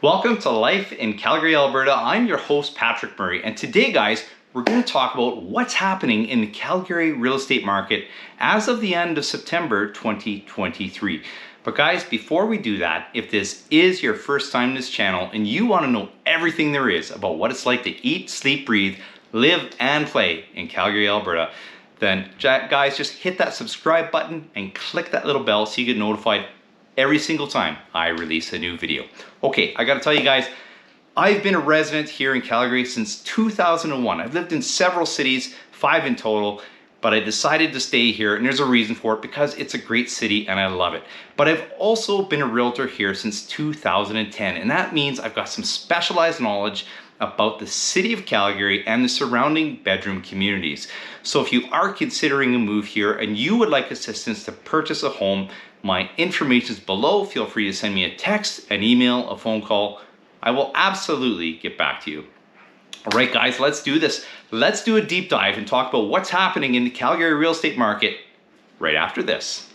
Welcome to Life in Calgary, Alberta. I'm your host, Patrick Murray, and today, guys, we're going to talk about what's happening in the Calgary real estate market as of the end of September 2023. But guys, before we do that, if this is your first time in this channel and you want to know everything there is about what it's like to eat, sleep, breathe, live, and play in Calgary, Alberta, then guys, just hit that subscribe button and click that little bell so you get notified every single time I release a new video. Okay, I gotta tell you guys, I've been a resident here in Calgary since 2001. I've lived in several cities, 5 in total, but I decided to stay here, and there's a reason for it, because it's a great city and I love it. But I've also been a realtor here since 2010, and that means I've got some specialized knowledge about the city of Calgary and the surrounding bedroom communities. So if you are considering a move here and you would like assistance to purchase a home, my information is below. Feel free to send me a text, an email, a phone call. I will absolutely get back to you. All right, guys, let's do this. Let's do a deep dive and talk about what's happening in the Calgary real estate market right after this.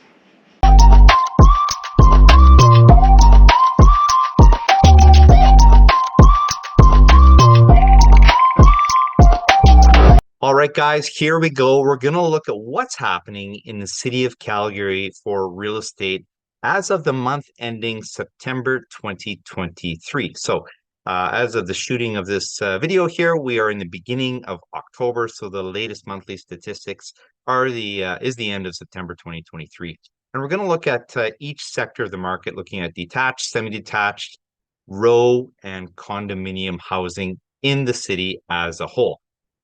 All right, guys, here we go. We're going to look at what's happening in the city of Calgary for real estate as of the month ending September 2023. So as of the shooting of this video here, we are in the beginning of October. So the latest monthly statistics are is the end of September 2023. And we're going to look at each sector of the market, looking at detached, semi-detached, row, and condominium housing in the city as a whole.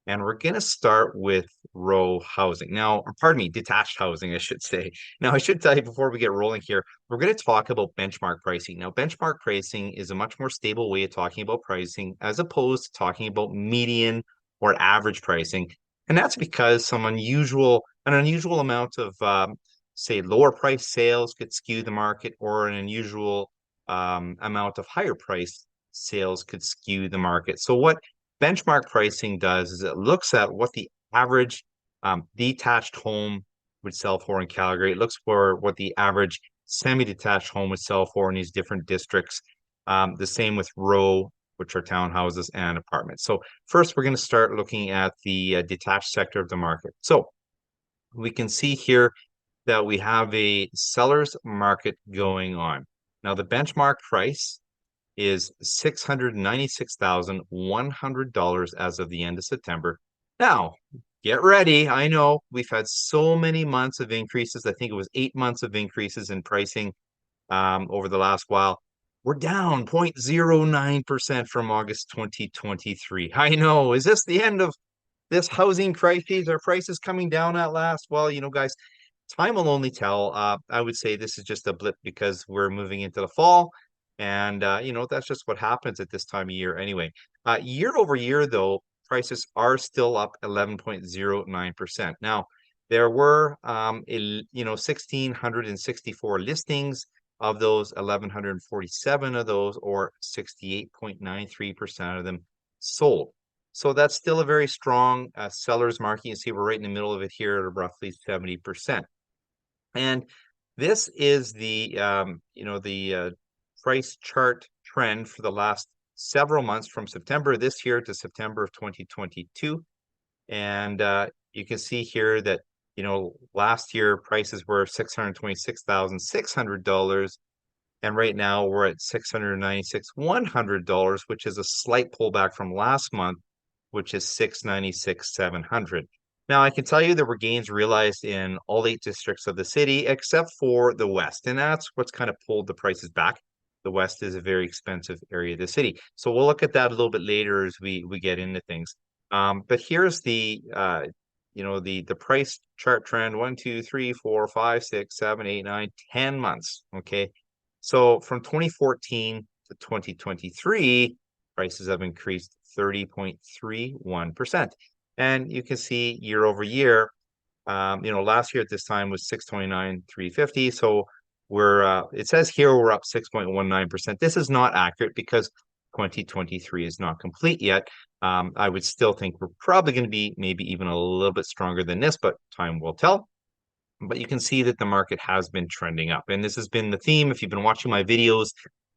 And we're going to start with row housing. Now, pardon me, detached housing, I should say. Now, I should tell you before we get rolling here, we're going to talk about benchmark pricing. Now, benchmark pricing is a much more stable way of talking about pricing as opposed to talking about median or average pricing. And that's because an unusual amount of, say, lower price sales could skew the market, or an unusual amount of higher price sales could skew the market. So what benchmark pricing does is it looks at what the average detached home would sell for in Calgary. It looks for what the average semi-detached home would sell for in these different districts. The same with row, which are townhouses and apartments. So first, we're going to start looking at the detached sector of the market. So we can see here that we have a seller's market going on. Now, the benchmark price is $696,100 as of the end of September. Now, get ready. I know we've had so many months of increases. I think it was 8 months of increases in pricing over the last while. We're down 0.09% from August 2023. I know. Is this the end of this housing crisis? Are prices coming down at last? Well, guys, time will only tell. I would say this is just a blip because we're moving into the fall. And, that's just what happens at this time of year anyway. Year over year, though, prices are still up 11.09%. Now, there were, 1,664 listings. Of those, 1,147 of those, or 68.93% of them, sold. So that's still a very strong seller's market. You see we're right in the middle of it here at roughly 70%. And this is the, price chart trend for the last several months from September this year to September of 2022. And you can see here that, last year prices were $626,600. And right now we're at $696,100, which is a slight pullback from last month, which is $696,700. Now, I can tell you there were gains realized in all 8 districts of the city, except for the West. And that's what's kind of pulled the prices back. The West is a very expensive area of the city. So we'll look at that a little bit later as we get into things. But here's the price chart trend: 1, 2, 3, 4, 5, 6, 7, 8, 9, 10 months. Okay. So from 2014 to 2023, prices have increased 30.31%. And you can see year over year, last year at this time was 629,350. So it says here we're up 6.19%. This is not accurate because 2023 is not complete yet. I would still think we're probably going to be maybe even a little bit stronger than this, but time will tell. But you can see that the market has been trending up. And this has been the theme, if you've been watching my videos,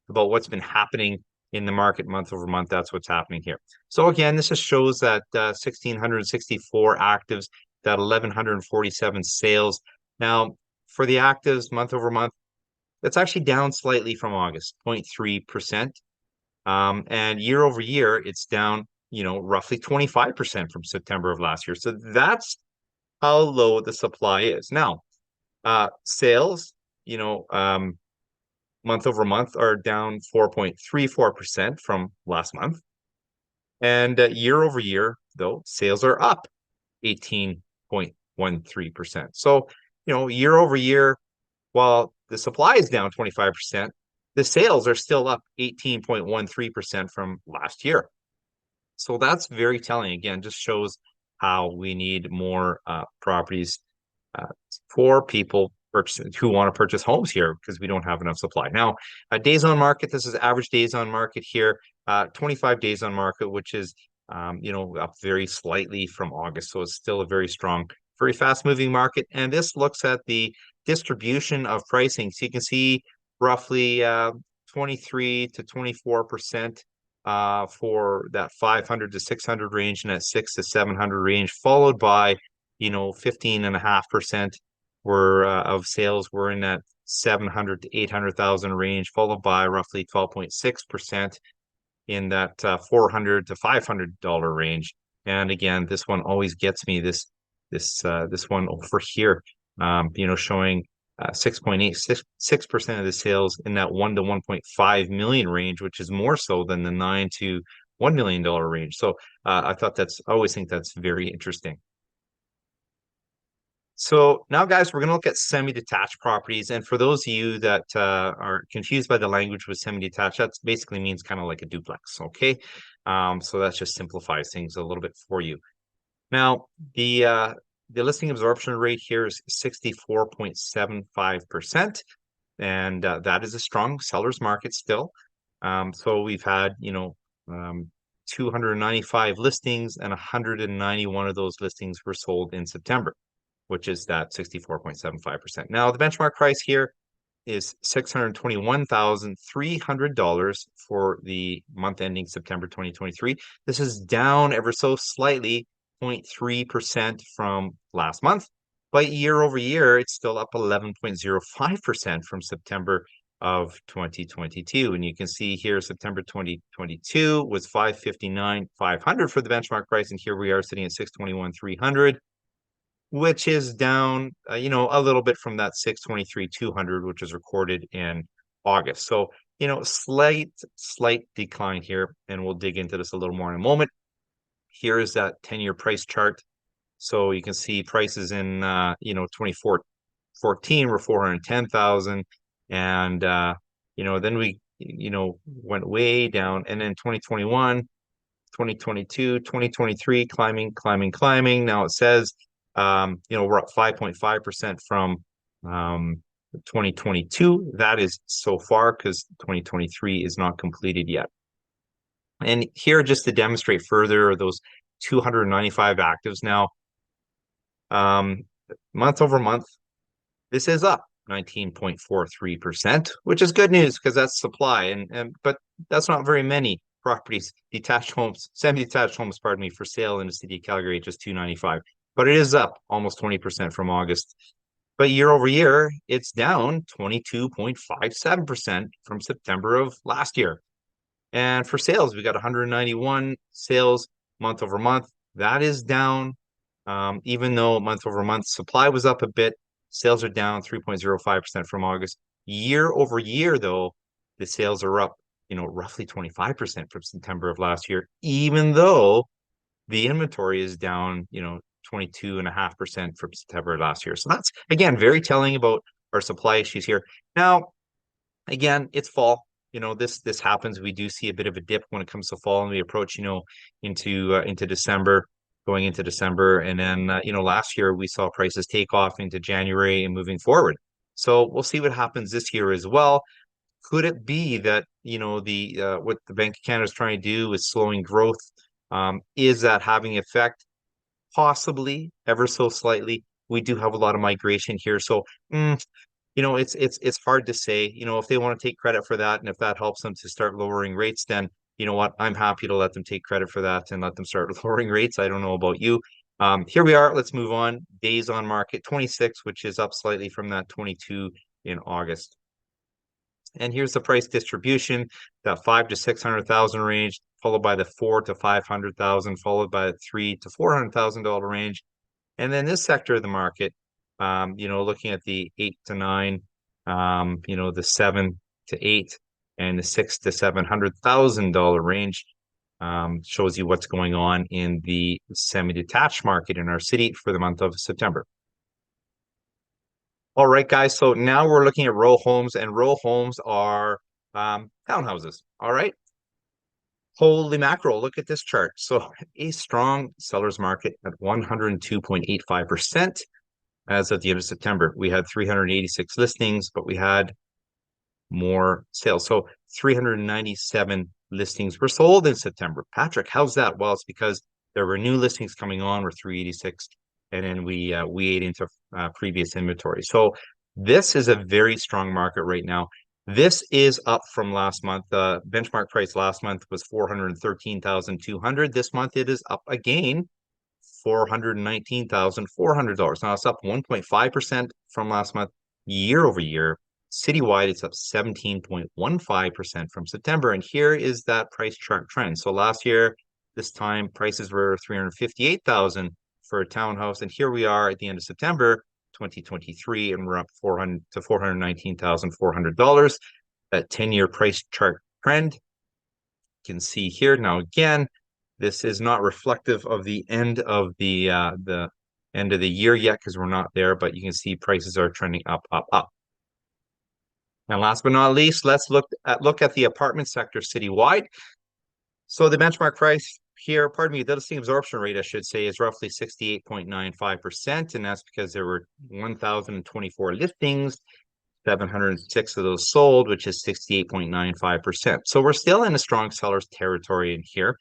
about what's been happening in the market month over month. That's what's happening here. So again, this just shows that 1,664 actives, that 1,147 sales. Now, for the actives month over month, that's actually down slightly from August, 0.3%. And year over year, it's down, roughly 25% from September of last year. So that's how low the supply is. Now, sales, month over month are down 4.34% from last month. And year over year, though, sales are up 18.13%. So, year over year, while the supply is down 25%, the sales are still up 18.13% from last year. So that's very telling. Again, just shows how we need more properties uh, for people who want to purchase homes here because we don't have enough supply. Now, days on market, this is average days on market here, 25 days on market, which is, up very slightly from August. So it's still a very strong, very fast moving market. And this looks at the distribution of pricing. So you can see roughly 23 to 24% for that 500 to 600 range and that 6 to 700 range, followed by 15.5% were of sales were in that 700 to 800,000 range, followed by roughly 12.6% in that 400 to $500 range. And again, this one always gets me, this one over here, showing 6.86% of the sales in that 1 to 1.5 million range, which is more so than the 9 to $1 million range. So I always think that's very interesting. So now, guys, we're going to look at semi-detached properties. And for those of you that are confused by the language with semi-detached, that basically means kind of like a duplex, okay? So that just simplifies things a little bit for you. Now, the listing absorption rate here is 64.75%, and that is a strong seller's market still. So we've had, 295 listings, and 191 of those listings were sold in September, which is that 64.75%. Now, the benchmark price here is $621,300 for the month ending September 2023. This is down ever so slightly, 0.3% from last month, but year over year, it's still up 11.05% from September of 2022. And you can see here, September 2022 was 559,500 for the benchmark price, and here we are sitting at 621,300. Which is down, a little bit from that 623,200, which was recorded in August. So, slight decline here, and we'll dig into this a little more in a moment. Here is that 10-year price chart. So you can see prices in, 2014 were 410,000, and then we, went way down, and then 2021, 2022, 2023, climbing. Now it says we're up 5.5% from 2022. That is so far because 2023 is not completed yet. And here, just to demonstrate further, are those 295 actives now. Month over month, this is up 19.43%, which is good news because that's supply. But that's not very many properties, semi-detached homes, pardon me, for sale in the city of Calgary, just 295. But it is up almost 20% from August. But year over year, it's down 22.57% from September of last year. And for sales, we got 191 sales month over month. That is down, even though month over month supply was up a bit. Sales are down 3.05% from August. Year over year, though, the sales are up, roughly 25% from September of last year, even though the inventory is down, 22.5% from September last year. So that's, again, very telling about our supply issues here. Now, again, it's fall. This happens. We do see a bit of a dip when it comes to fall, and we approach, into December, going into December. And then, last year we saw prices take off into January and moving forward. So we'll see what happens this year as well. Could it be that, what the Bank of Canada is trying to do is slowing growth? Is that having effect? Possibly, ever so slightly. We do have a lot of migration here. So it's hard to say, if they want to take credit for that, and if that helps them to start lowering rates, then you know what, I'm happy to let them take credit for that and let them start lowering rates. I don't know about you. Here we are. Let's move on. Days on market, 26, which is up slightly from that 22 in August. And here's the price distribution, that 5 to 600,000 range, followed by the 4 to 500,000, followed by the $3 to $400,000 range. And then this sector of the market, looking at the 8 to 9, the 7 to 8, and the $6 to $700,000 range, shows you what's going on in the semi-detached market in our city for the month of September. All right, guys. So now we're looking at row homes, and row homes are townhouses. All right. Holy mackerel, look at this chart. So a strong seller's market at 102.85% as of the end of September. We had 386 listings, but we had more sales. So 397 listings were sold in September. Patrick, how's that? Well, it's because there were new listings coming on, with 386, and then we ate into previous inventory. So this is a very strong market right now. This is up from last month. The benchmark price last month was $413,200. This month it is up again, $419,400. Now it's up 1.5% from last month. Year over year, citywide, it's up 17.15% from September. And here is that price chart trend. So last year, this time prices were $358,000 for a townhouse, and here we are at the end of September 2023, and we're up $400 to $419,400. That 10-year price chart trend you can see here. Now again, this is not reflective of the end of the end of the year yet, because we're not there, but you can see prices are trending up, up, up. And last but not least, let's look at the apartment sector citywide. So the benchmark price here, pardon me, the listing absorption rate, I should say, is roughly 68.95%, and that's because there were 1,024 listings, 706 of those sold, which is 68.95%. So we're still in a strong seller's territory in here.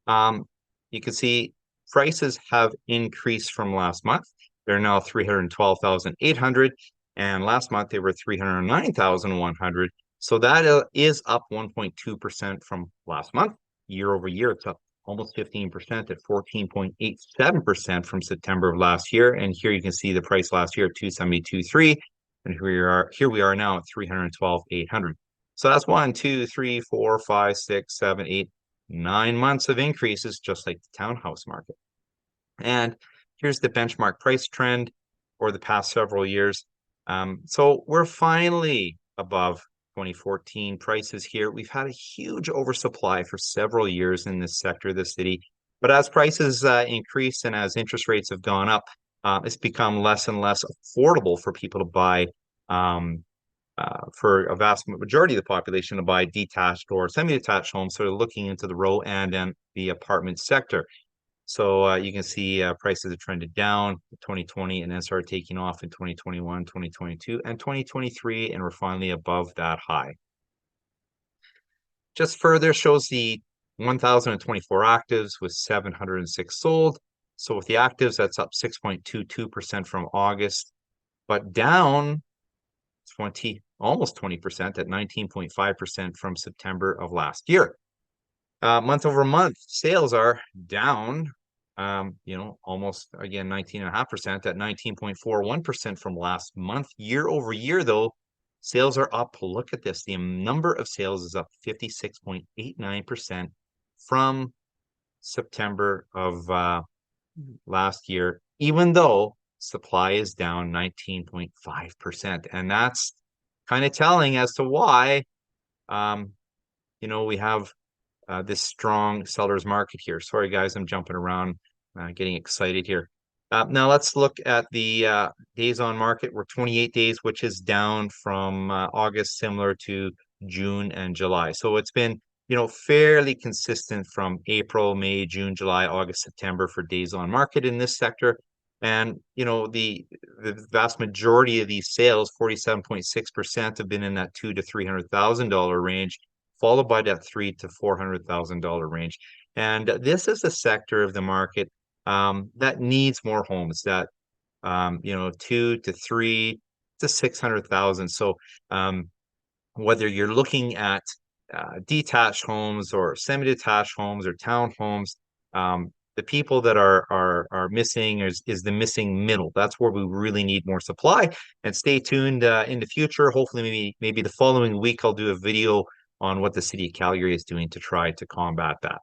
You can see prices have increased from last month. They're now 312,800, and last month they were 309,100. So that is up 1.2% from last month. Year over year, it's up almost 15% at 14.87% from September of last year. And here you can see the price last year at 272.3, and here we are now at 312,800. So that's 1, 2, 3, 4, 5, 6, 7, 8, 9 months of increases, just like the townhouse market. And here's the benchmark price trend for the past several years. So we're finally above 2014 prices here. We've had a huge oversupply for several years in this sector of the city, but as prices increase and as interest rates have gone up, it's become less and less affordable for people to buy, for a vast majority of the population to buy detached or semi-detached homes. So they're looking into the row and the apartment sector. So you can see prices have trended down in 2020 and then started taking off in 2021, 2022, and 2023, and we're finally above that high. Just further shows the 1,024 actives with 706 sold. So with the actives, that's up 6.22% from August, but down almost 20% at 19.5% from September of last year. Month over month, sales are down, almost again 19.5% at 19.41% from last month. Year over year, though, sales are up. Look at this. The number of sales is up 56.89% from September of last year, even though supply is down 19.5%. And that's kind of telling as to why, we have this strong seller's market here. Sorry, guys, I'm jumping around, getting excited here. Now let's look at the days on market. We're 28 days, which is down from August, similar to June and July. So it's been, fairly consistent from April, May, June, July, August, September for days on market in this sector. And, the vast majority of these sales, 47.6%, have been in that $200,000 to $300,000 range, followed by that $300,000 to $400,000 range. And this is a sector of the market that needs more homes, that 2 to 3 to to 600,000. So whether you're looking at detached homes or semi-detached homes or townhomes, the people that are missing is the missing middle. That's where we really need more supply. And stay tuned in the future. Hopefully, maybe the following week I'll do a video on what the city of Calgary is doing to try to combat that.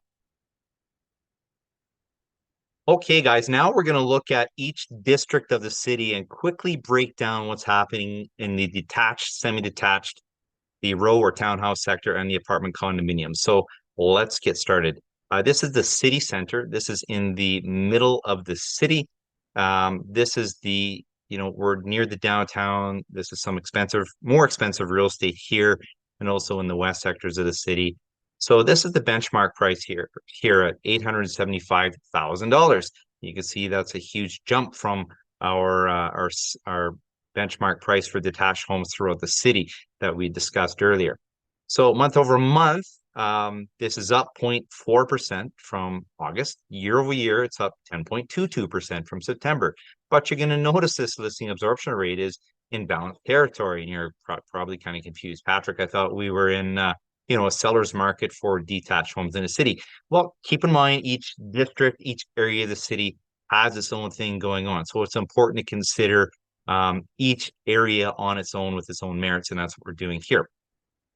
Okay, guys, now we're going to look at each district of the city and quickly break down what's happening in the detached, semi-detached, the row or townhouse sector, and the apartment condominium. So let's get started. This is the city center. This is in the middle of the city. This is we're near the downtown. This is some more expensive real estate here, and also in the west sectors of the city. So this is the benchmark price here at $875,000. You can see that's a huge jump from our benchmark price for detached homes throughout the city that we discussed earlier. So month over month, this is up 0.4% from August. Year over year, it's up 10.22% from September. But you're going to notice this listing absorption rate is in balanced territory, and you're probably kind of confused. Patrick, I thought we were in a seller's market for detached homes in a city. Well, keep in mind each district, each area of the city has its own thing going on. So it's important to consider each area on its own with its own merits, and that's what we're doing here.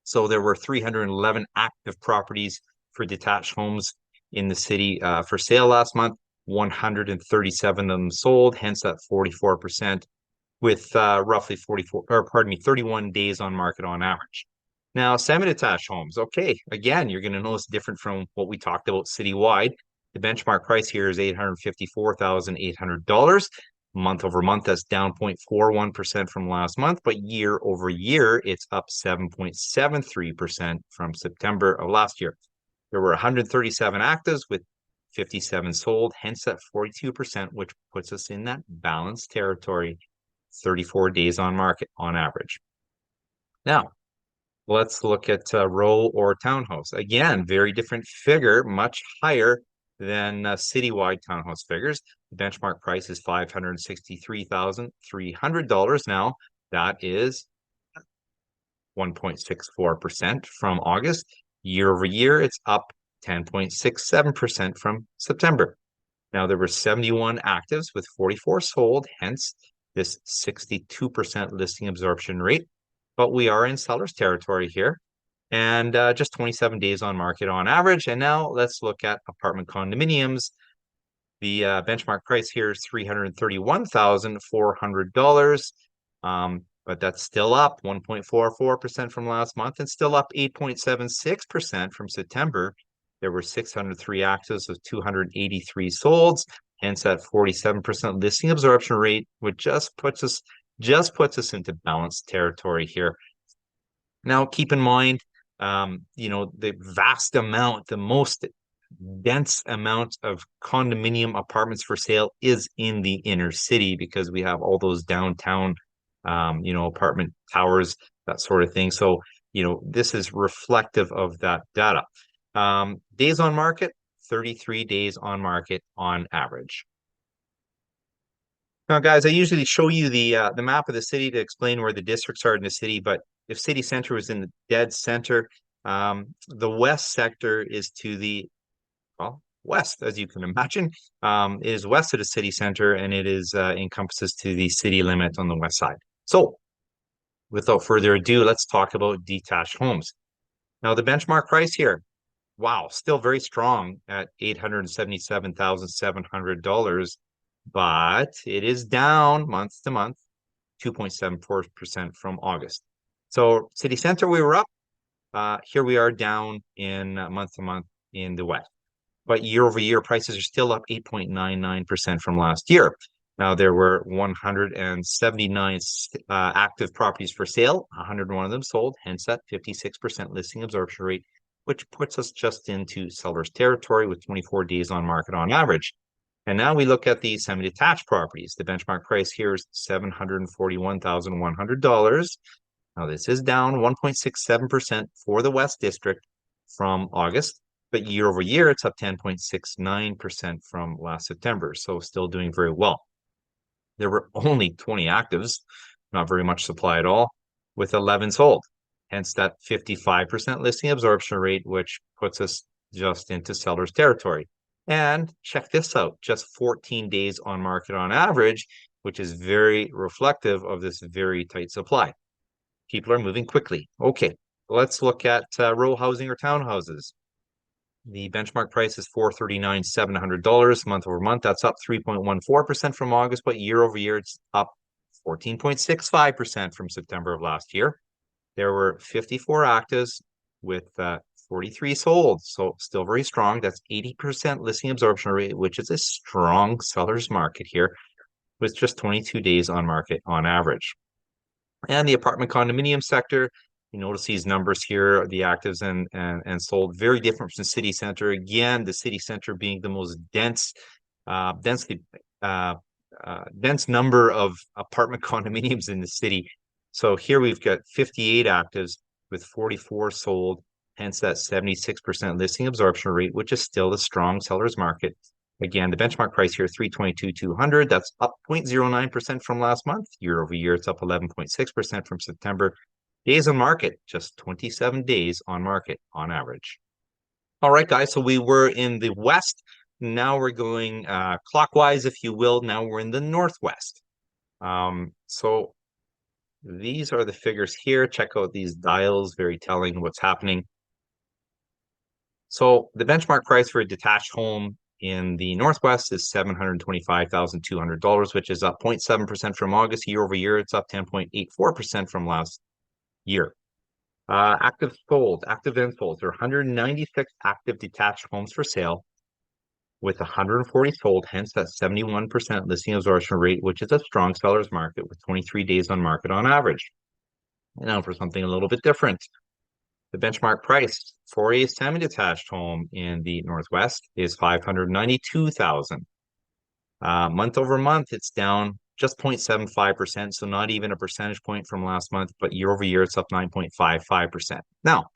So there were 311 active properties for detached homes in the city for sale last month. 137 of them sold, hence that 44%, with roughly 31 days on market on average. Now, semi-detached homes. Okay, again, you're going to notice different from what we talked about citywide. The benchmark price here is $854,800. Month over month, that's down 0.41% from last month, but year over year, it's up 7.73% from September of last year. There were 137 actives with 57 sold, hence that 42%, which puts us in that balanced territory, 34 days on market on average. Now, let's look at row or townhouse. Again, very different figure, much higher than citywide townhouse figures. The benchmark price is $563,300 now. That is 1.64% from August. Year over year, it's up 10.67% from September. Now, there were 71 actives with 44 sold, hence this 62% listing absorption rate. But we are in seller's territory here, and just 27 days on market on average. And now let's look at apartment condominiums. The benchmark price here is $331,400, but that's still up 1.44% from last month and still up 8.76% from September. There were 603 actives with 283 solds, hence that 47% listing absorption rate, which just puts us into balanced territory here. Now, keep in mind, the vast amount, the most dense amount of condominium apartments for sale is in the inner city because we have all those downtown, apartment towers, that sort of thing. So, this is reflective of that data. Days on market, 33 days on market on average. Now, guys, I usually show you the map of the city to explain where the districts are in the city, but if city center was in the dead center, the west sector is to the west, as you can imagine. It is west of the city center, and it is encompasses to the city limit on the west side. So, without further ado, let's talk about detached homes. Now, the benchmark price here, wow, still very strong at $877,700. But it is down month to month, 2.74% from August. So city center, we were up. Here we are down in month to month in the west. But year over year, prices are still up 8.99% from last year. Now, there were 179 active properties for sale. 101 of them sold, hence that 56% listing absorption rate, which puts us just into seller's territory with 24 days on market on average. And now we look at the semi-detached properties. The benchmark price here is $741,100. Now, this is down 1.67% for the West District from August, but year over year, it's up 10.69% from last September. So still doing very well. There were only 20 actives, not very much supply at all, with 11 sold. Hence that 55% listing absorption rate, which puts us just into seller's territory. And check this out, just 14 days on market on average, which is very reflective of this very tight supply. People are moving quickly. Okay, let's look at row housing or townhouses. The benchmark price is $439,700 month over month. That's up 3.14% from August, but year over year, it's up 14.65% from September of last year. There were 54 actives with 43 sold, so still very strong. That's 80% listing absorption rate, which is a strong seller's market here, with just 22 days on market on average. And the apartment condominium sector, you notice these numbers here, the actives and sold, very different from the city center. Again, the city center being the most dense number of apartment condominiums in the city. So here we've got 58 actives with 44 sold, hence that 76% listing absorption rate, which is still a strong seller's market. Again, the benchmark price here, $322,200. That's up 0.09% from last month. Year over year, it's up 11.6% from September. Days on market, just 27 days on market on average. All right, guys, so we were in the west. Now we're going clockwise, if you will. Now we're in the northwest. So these are the figures here. Check out these dials, very telling what's happening. So the benchmark price for a detached home in the northwest is $725,200, which is up 0.7% from August. Year over year, it's up 10.84% from last year. Active infolds. There are 196 active detached homes for sale with 140 sold, hence that 71% listing absorption rate, which is a strong seller's market with 23 days on market on average. And now for something a little bit different. The benchmark price for a semi-detached home in the Northwest is $592,000. Month over month, it's down just 0.75%, so not even a percentage point from last month, but year over year, it's up 9.55%. Now,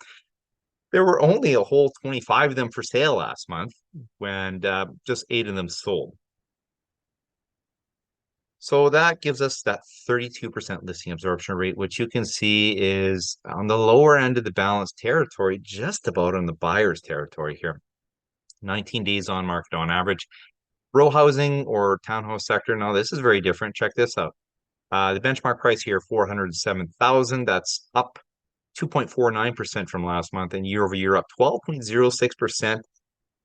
there were only a whole 25 of them for sale last month, when just 8 of them sold. So that gives us that 32% listing absorption rate, which you can see is on the lower end of the balanced territory, just about on the buyer's territory here. 19 days on market on average. Row housing or townhouse sector, now this is very different. Check this out. The benchmark price here, $407,000. That's up 2.49% from last month, and year over year up 12.06%.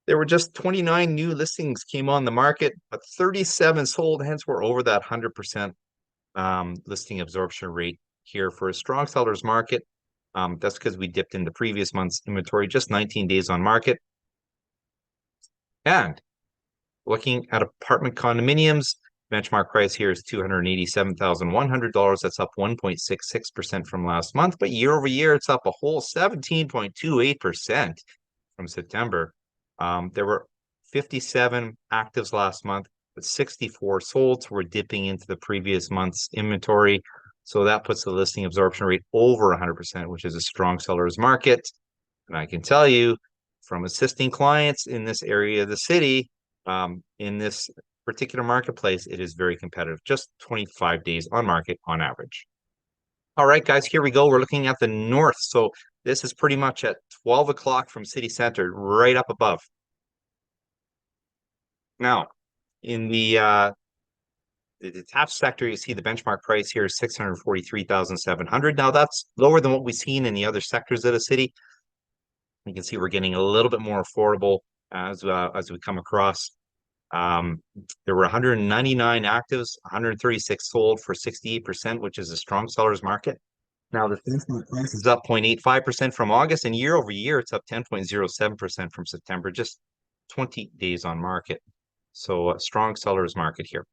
There were just 29 new listings came on the market, but 37 sold. Hence, we're over that 100% listing absorption rate here for a strong seller's market. That's because we dipped in the previous month's inventory, just 19 days on market. And looking at apartment condominiums, benchmark price here is $287,100. That's up 1.66% from last month, but year over year, it's up a whole 17.28% from September. There were 57 actives last month, but 64 sold. So we're dipping into the previous month's inventory. So that puts the listing absorption rate over 100%, which is a strong seller's market. And I can tell you from assisting clients in this area of the city, in this particular marketplace, it is very competitive, just 25 days on market on average. All right, guys, here we go. We're looking at the north. So this is pretty much at 12 o'clock from city center, right up above. Now, in the detached sector, you see the benchmark price here is $643,700. Now, that's lower than what we've seen in the other sectors of the city. You can see we're getting a little bit more affordable as we come across. There were 199 actives, 136 sold for 68%, which is a strong seller's market. Now, the benchmark price is up 0.85% from August, and year over year, it's up 10.07% from September, just 20 days on market. So a strong seller's market here.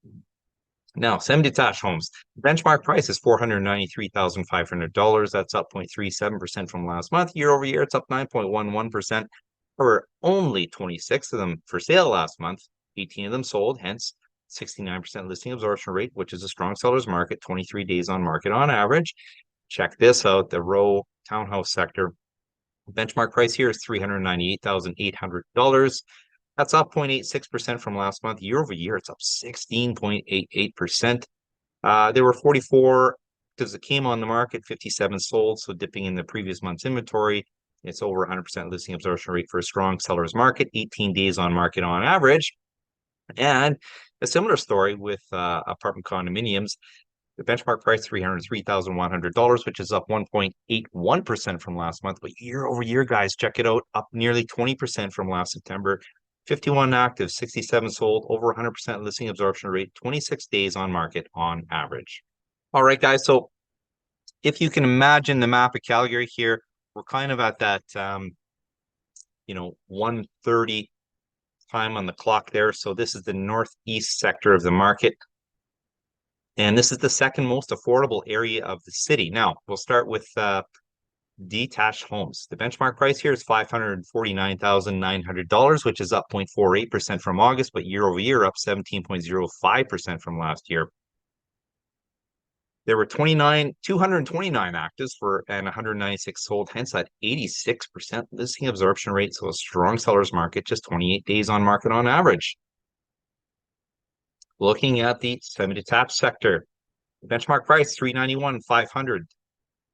Now, semi-detached homes. Benchmark price is $493,500. That's up 0.37% from last month. Year over year, it's up 9.11%. There were only 26 of them for sale last month. 18 of them sold, hence 69% listing absorption rate, which is a strong seller's market, 23 days on market on average. Check this out, the row townhouse sector. Benchmark price here is $398,800. That's up 0.86% from last month. Year over year, it's up 16.88%. There were 44 actives that came on the market, 57 sold, so dipping in the previous month's inventory. It's over 100% listing absorption rate for a strong seller's market, 18 days on market on average. And a similar story with apartment condominiums. The benchmark price, $303,100, which is up 1.81% from last month. But year over year, guys, check it out, up nearly 20% from last September. 51 active, 67 sold, over 100% listing absorption rate, 26 days on market on average. All right, guys. So if you can imagine the map of Calgary here, we're kind of at that, 1:30 time on the clock there. So this is the northeast sector of the market. And this is the second most affordable area of the city. Now, we'll start with detached homes. The benchmark price here is $549,900, which is up 0.48% from August, but year over year up 17.05% from last year. There were 229 actives and 196 sold, hence that 86% listing absorption rate. So a strong seller's market, just 28 days on market on average. Looking at the semi-detached sector, the benchmark price, $391,500.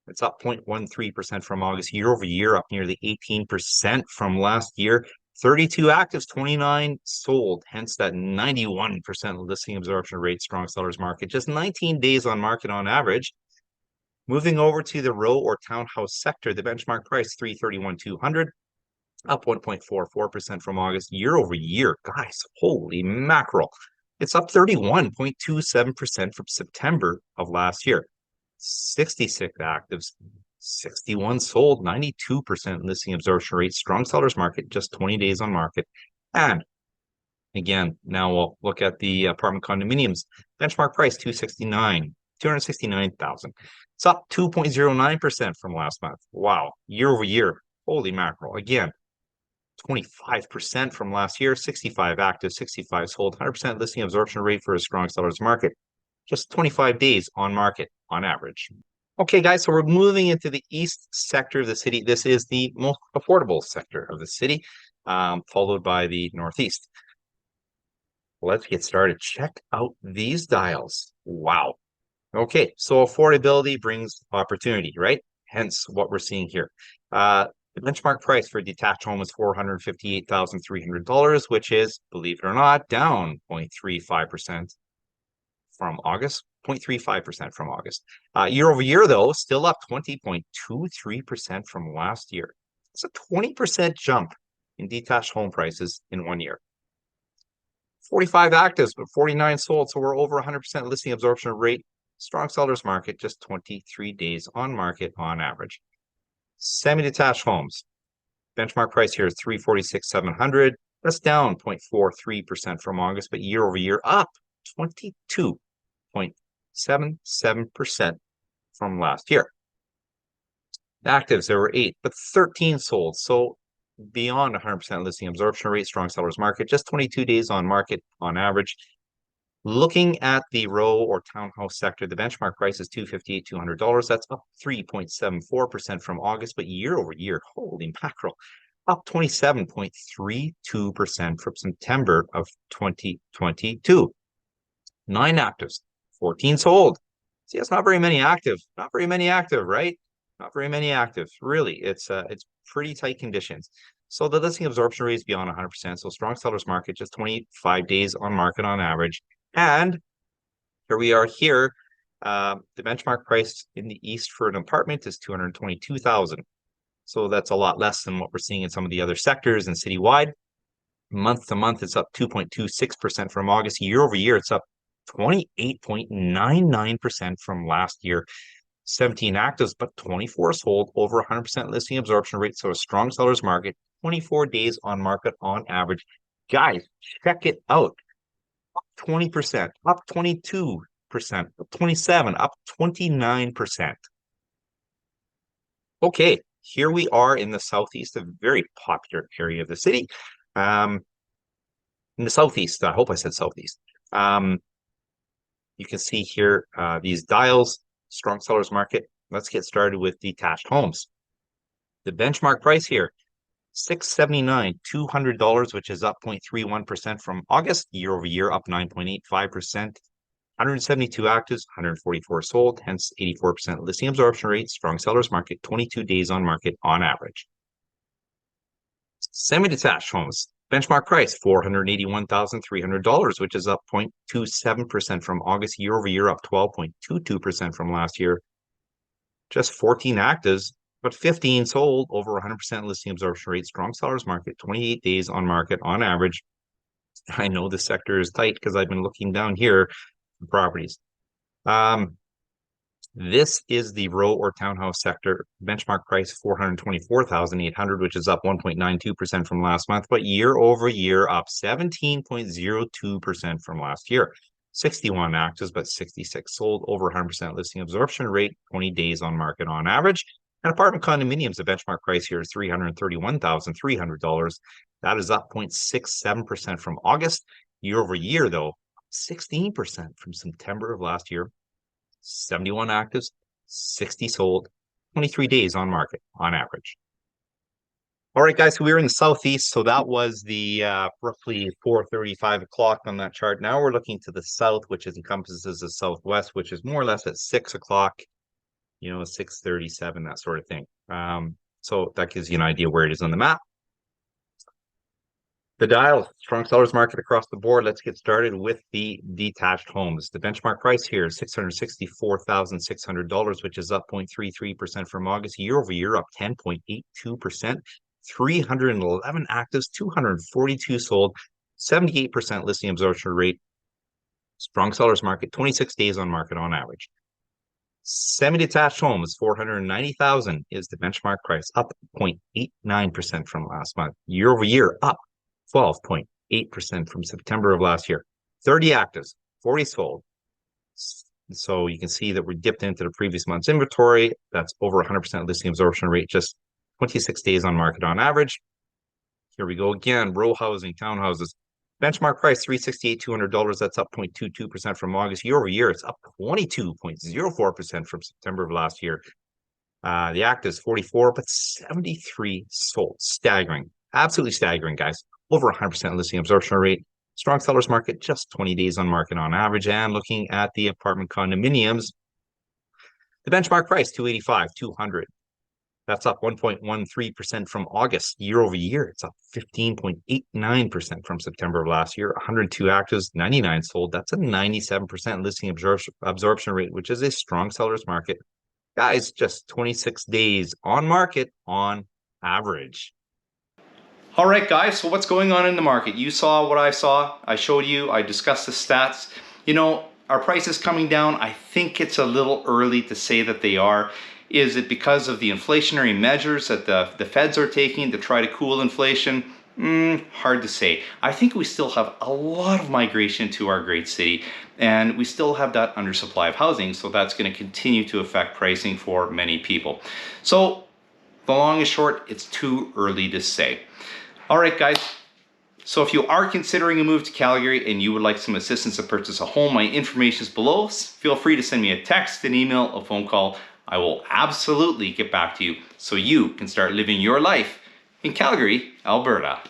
It's up 0.13% from August, year over year, up nearly 18% from last year. 32 actives, 29 sold, hence that 91% listing absorption rate, strong seller's market, just 19 days on market on average. Moving over to the row or townhouse sector, the benchmark price, $331,200, up 1.44% from August, year over year. Guys, holy mackerel. It's up 31.27% from September of last year. 66 actives, 61 sold, 92% listing absorption rate, strong seller's market, just 20 days on market. And again, now we'll look at the apartment condominiums. Benchmark price, $269,000. It's up 2.09% from last month. Wow, year over year, holy mackerel. Again, 25% from last year, 65 active, 65 sold, 100% listing absorption rate for a strong seller's market. Just 25 days on market on average. Okay, guys, so we're moving into the east sector of the city. This is the most affordable sector of the city, followed by the northeast. Let's get started. Check out these dials. Wow. Okay, so affordability brings opportunity, right? Hence what we're seeing here. The benchmark price for a detached home is $458,300, which is, believe it or not, down 0.35% from August, 0.35% from August. Year over year, though, still up 20.23% from last year. It's a 20% jump in detached home prices in 1 year. 45 actives, but 49 sold, so we're over 100% listing absorption rate. Strong seller's market, just 23 days on market on average. Semi-detached homes. Benchmark price here is $346,700. That's down 0.43% from August, but year over year up 22.77% from last year. Actives, there were 8, but 13 sold. So beyond 100% listing absorption rate, strong seller's market, just 22 days on market on average. Looking at the row or townhouse sector, the benchmark price is $258,200. That's up 3.74% from August, but year over year, holy mackerel, up 27.32% from September of 2022. 9 actives, 14 sold. See, it's not very many active. Not very many active, right? Not very many active. Really, it's pretty tight conditions. So the listing absorption rate is beyond 100%. So strong seller's market, just 25 days on market on average. And here we are here. The benchmark price in the east for an apartment is $222,000. So that's a lot less than what we're seeing in some of the other sectors and citywide. Month to month, it's up 2.26% from August. Year over year, it's up 28.99% from last year. 17 actives, but 24 sold, over 100% listing absorption rate. So a strong seller's market, 24 days on market on average. Guys, check it out. Up 20%, up 22%, up 27%, up 29%. Okay, here we are in the southeast, a very popular area of the city. In the southeast, I hope I said southeast. You can see here these dials, strong seller's market. Let's get started with detached homes. The benchmark price here, $679,200, which is up 0.31% from August. Year over year, up 9.85%. 172 actives, 144 sold, hence 84% listing absorption rate, strong seller's market, 22 days on market on average. Semi-detached homes, benchmark price $481,300, which is up 0.27% from August year over year, up 12.22% from last year. Just 14 actives, but 15 sold, over 100% listing absorption rate, strong seller's market, 28 days on market on average. I know the sector is tight because I've been looking down here for properties. This is the row or townhouse sector. Benchmark price $424,800, which is up 1.92% from last month, but year over year up 17.02% from last year. 61 actives, but 66 sold, over 100% listing absorption rate, 20 days on market on average. And apartment condominiums, the benchmark price here is $331,300. That is up 0.67% from August. Year over year, though, 16% from September of last year. 71 actives, 60 sold, 23 days on market on average. All right, guys, so we were in the southeast, so that was the roughly 4:30, 5 o'clock on that chart. Now we're looking to the south, which encompasses the southwest, which is more or less at 6 o'clock, 6:37, that sort of thing. So that gives you an idea where it is on the map. The dial, strong sellers market across the board. Let's get started with the detached homes. The benchmark price here is $664,600, which is up 0.33% from August. Year over year, up 10.82%. 311 actives, 242 sold, 78% listing absorption rate. Strong sellers market, 26 days on market on average. Semi-detached homes, 490,000 is the benchmark price, up 0.89% from last month. Year over year, up 12.8% from September of last year. 30 actives, 40 sold. So you can see that we dipped into the previous month's inventory. That's over 100% listing absorption rate, just 26 days on market on average. Here we go again, row housing, townhouses. Benchmark price $368,200. That's up 0.22% from August. Year over year, it's up 22.04% from September of last year. The actives 44, but 73 sold. Staggering, absolutely staggering, guys. Over 100% listing absorption rate. Strong sellers market, just 20 days on market on average. And looking at the apartment condominiums, the benchmark price $285,200. That's up 1.13% from August. Year over year, it's up 15.89% from September of last year. 102 actives, 99 sold. That's a 97% listing absorption rate, which is a strong seller's market. Guys, just 26 days on market on average. All right, guys, so what's going on in the market? You saw what I saw. I showed you. I discussed the stats. Our price is coming down. I think it's a little early to say that they are. Is it because of the inflationary measures that the feds are taking to try to cool inflation? Hard to say. I think we still have a lot of migration to our great city, and we still have that undersupply of housing, so that's going to continue to affect pricing for many people. So the long and short, it's too early to say. All right, guys. So if you are considering a move to Calgary and you would like some assistance to purchase a home, my information is below. Feel free to send me a text, an email, a phone call. I will absolutely get back to you so you can start living your life in Calgary, Alberta.